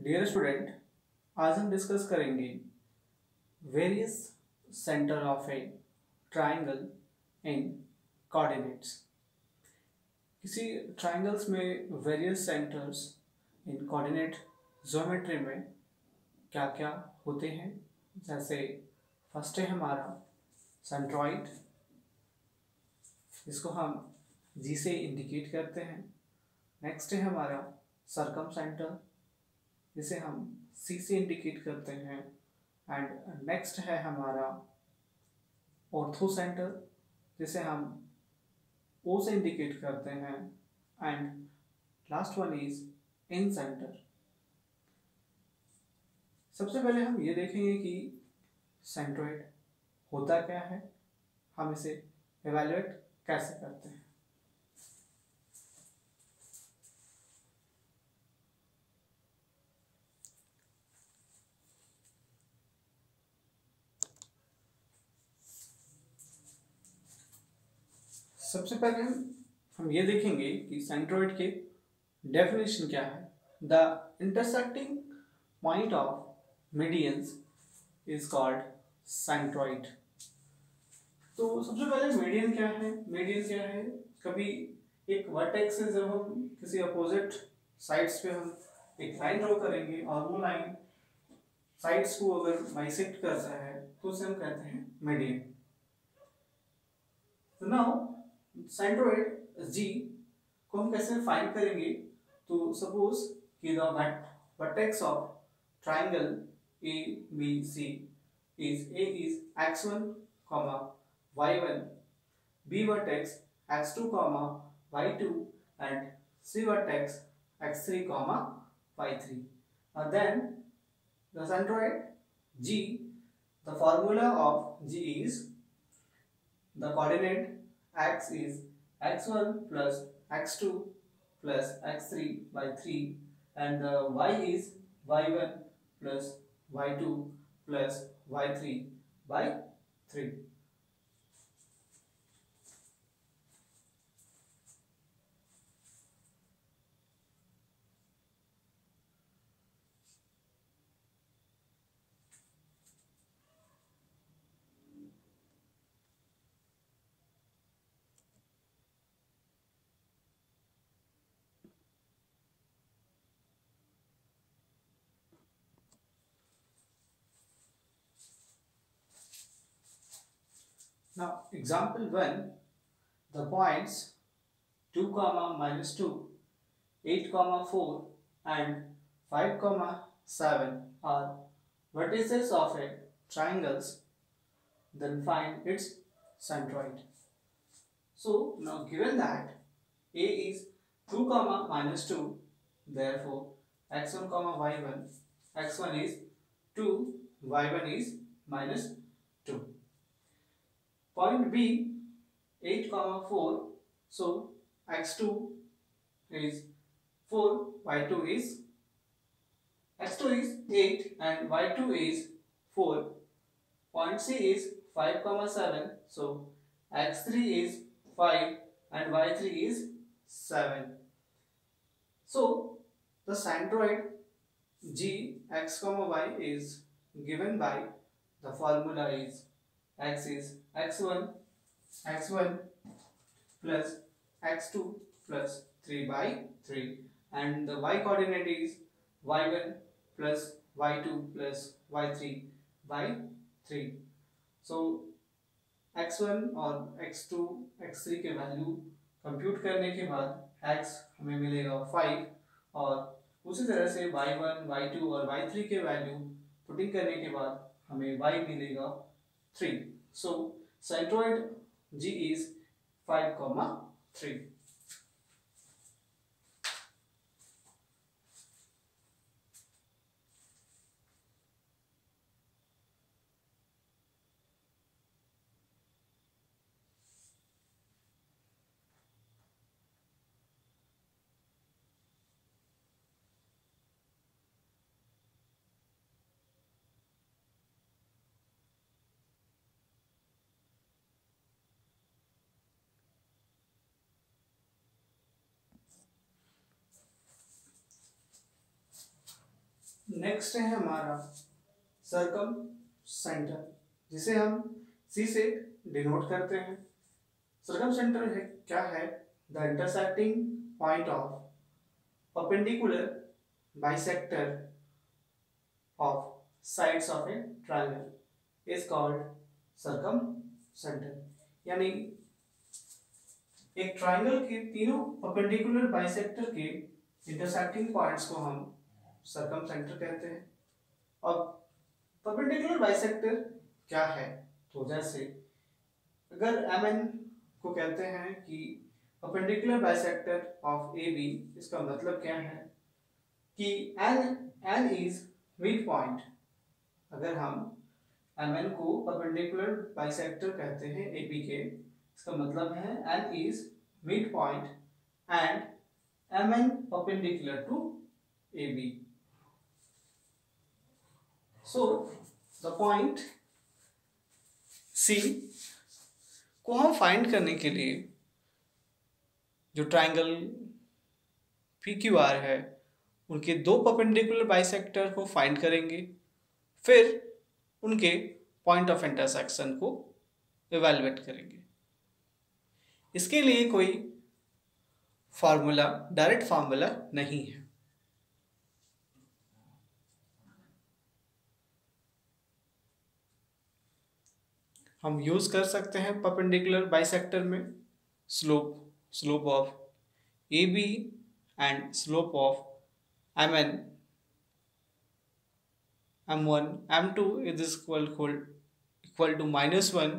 Dear student, आज हम discuss करेंगे various centre of A triangle in coordinates. किसी ट्राइंगल्स में वेरियस सेंटर्स इन कोऑर्डिनेट ज्योमेट्री में क्या क्या होते हैं। जैसे फर्स्ट है हमारा सेंट्रॉइड, जिसको हम जी से इंडिकेट करते हैं। नेक्स्ट है हमारा सर्कम सेंटर, जिसे हम सी से इंडिकेट करते हैं। एंड नेक्स्ट है हमारा ऑर्थो सेंटर, जिसे हम ओ से इंडिकेट करते हैं। And last one is in centre. सबसे पहले हम ये देखेंगे कि सेंट्रोइड होता क्या है, हम इसे एवेल्युएट कैसे करते हैं। सबसे पहले हम ये देखेंगे कि सेंट्रोइड के डेफिनेशन क्या है। The intersecting point of medians is called centroid. तो सबसे पहले मीडियन क्या है। मीडियन क्या है, कभी एक वर्टेक्स से जब हम किसी अपोजिट साइड्स पे हम एक लाइन ड्रॉ करेंगे और वो लाइन साइड्स को अगर बाइसेक्ट करता है तो उसे हम कहते हैं मीडियन। तो नाउ सेंट्रोइड जी को हम कैसे फाइंड करेंगे। तो सपोज कि the vertex of triangle A B C is A is x1, y1, B vertex x2, y2 and C vertex x3, y3. Then the centroid G, the formula of G is the coordinate x is x1 plus x2 plus x3 by 3 and the y is y1 plus y2 plus y3 by 3. Now example 1, the points 2, -2, 8, 4 and 5, 7 are vertices of a triangles, then find its centroid. So now given that A is 2, -2, therefore x1, y1, x1 is 2, y1 is -2. Point B 8, 4, so x2 is 4, y2 is x2 is 8 and y2 is 4. Point C is 5, 7, so x3 is 5 and y3 is 7. So the centroid G x, y is given by the formula is x is x1 plus x2 plus 3 by 3 and the y coordinate is y1 plus y2 plus y3 by 3. So x1 और x2 x3 के value compute करने के बाद x हमें मिलेगा 5 और उसी तरह से y1 y2 और y3 के वैल्यू पुटिंग करने के बाद हमें y मिलेगा 3. So centroid G is 5, 3. Next है हमारा सर्कम सेंटर, जिसे हम सी से डिनोट करते हैं। सर्कम सेंटर है क्या है? The intersecting point of perpendicular bisector of sides of A triangle is called circum centre. यानी एक ट्रायंगल के तीनों परपेंडिकुलर बाइसेक्टर के इंटरसेक्टिंग पॉइंट्स को हम सर्कम सेंटर कहते हैं। अब परपेंडिकुलर बाइसेक्टर क्या है? तो जैसे अगर MN को कहते हैं कि परपेंडिकुलर बाइसेक्टर ऑफ AB, इसका मतलब क्या है कि N इज मिड पॉइंट। अगर हम MN को परपेंडिकुलर बाइसेक्टर कहते हैं AB के, इसका मतलब है N is mid point and MN perpendicular to AB. So the point C को हम फाइंड करने के लिए जो ट्रायंगल PQR है उनके दो परपेंडिकुलर बाइसेक्टर को फाइंड करेंगे, फिर उनके पॉइंट ऑफ इंटरसेक्शन को इवैल्यूएट करेंगे। इसके लिए कोई फार्मूला, डायरेक्ट फार्मूला नहीं है। हम यूज कर सकते हैं परपेंडिकुलर बाइसेक्टर में slope of AB and slope of MN M1 M2 is equal to -1,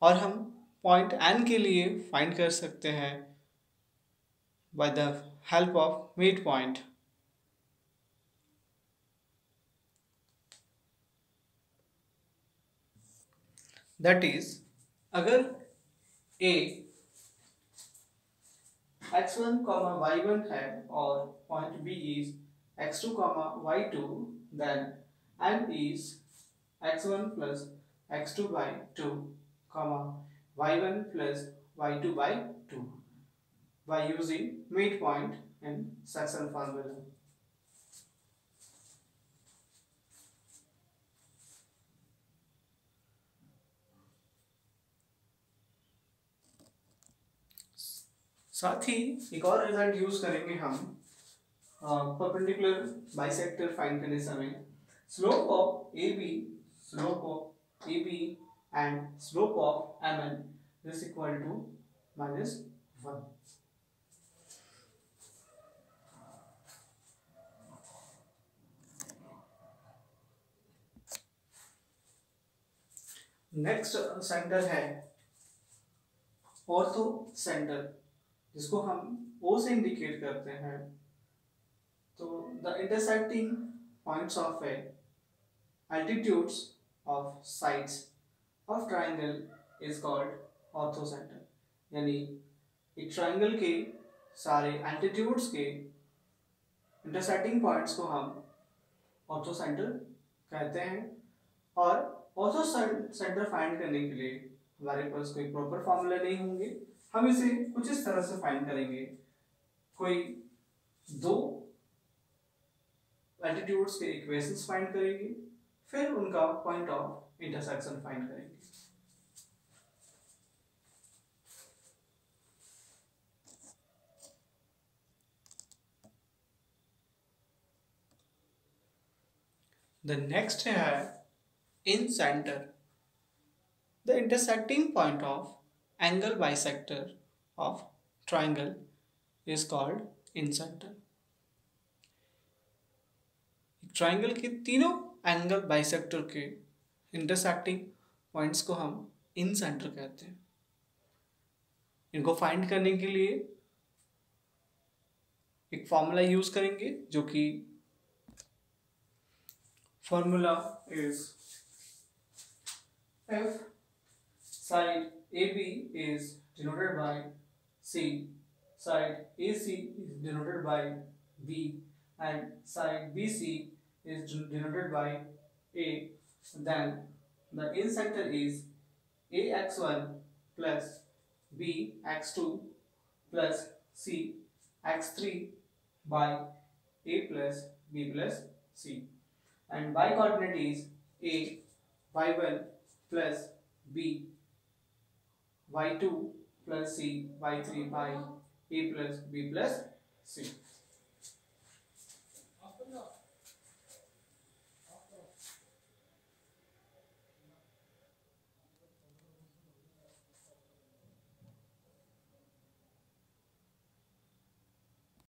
और हम पॉइंट N के लिए फाइंड कर सकते हैं by the help of mid point. That is, अगर A x1, y1 है और point B is x2, y2, then M is x1 plus x2 by 2, y1 plus y2 by 2 by using midpoint and section formula. साथ ही एक और result use करेंगे हम perpendicular bisector find करने समय। Slope of AB and slope of MN is equal to -1। Next centre है orthocentre, जिसको हम O से इंडिकेट करते हैं। तो the intersecting points of a altitudes of sides of triangle is called orthocentre. यानी एक ट्रायंगल के सारे एल्टीट्यूड्स के इंटरसेक्टिंग पॉइंट्स को हम ऑर्थो सेंटर कहते हैं। और ऑर्थो सेंटर फाइंड करने के लिए हमारे पास कोई प्रॉपर फॉर्मूला नहीं होंगे, हम इसे कुछ इस तरह से फाइंड करेंगे। कोई दो एल्टीट्यूड्स के इक्वेशंस फाइंड करेंगे, फिर उनका पॉइंट ऑफ इंटरसेक्शन फाइंड करेंगे। The next है in center. The intersecting point of angle bisector of triangle is called in center. Triangle के तीनों एंगल बाइसेक्टर के इंटरसेक्टिंग पॉइंट्स को हम इन सेंटर कहते हैं। इनको फाइंड करने के लिए एक फॉर्मूला यूज करेंगे, जो कि formula is F side AB is denoted by C, side AC is denoted by B, and side BC is denoted by A. Then the in center is AX1 plus BX2 plus CX3 by A plus B plus C. and y coordinate is a y1 plus b y2 plus c y3 by a plus b plus c.